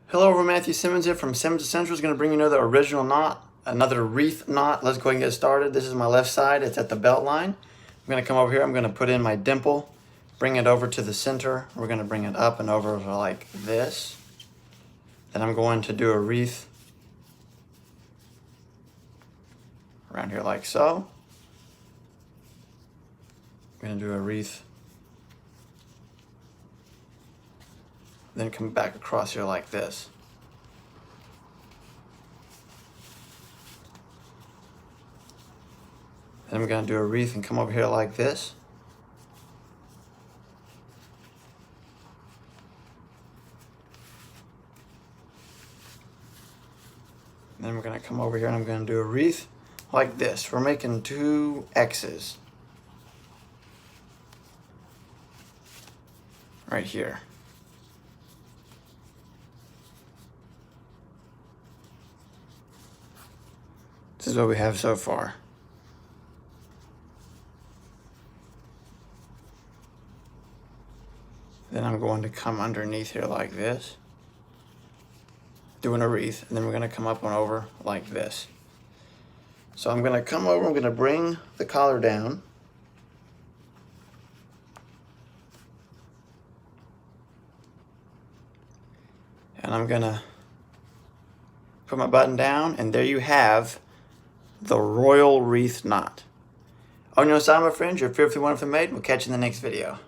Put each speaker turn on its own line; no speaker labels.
Hello, everyone. Matthew Simmons here from Simmonsessentials. Going to bring you another original knot, another wreath knot. Let's go ahead and get started. This is my left side. It's at the belt line. I'm going to come over here. I'm going to put in my dimple, bring it over to the center. We're going to bring it up and over like this. Then I'm going to do a wreath around here like so. I'm going to do a wreath. Then come back across here like this. Then I'm going to do a wreath and come over here like this. Then we're going to come over here and I'm going to do a wreath like this. We're making two X's right here. This is what we have so far. Then I'm going to come underneath here like this, doing a wreath, and then we're going to come up and over like this. So I'm going to come over, I'm going to bring the collar down. And I'm going to put my button down, and there you have the Royal Wreath knot. On your side, my friends, you're fearfully wonderfully made. We'll catch you in the next video.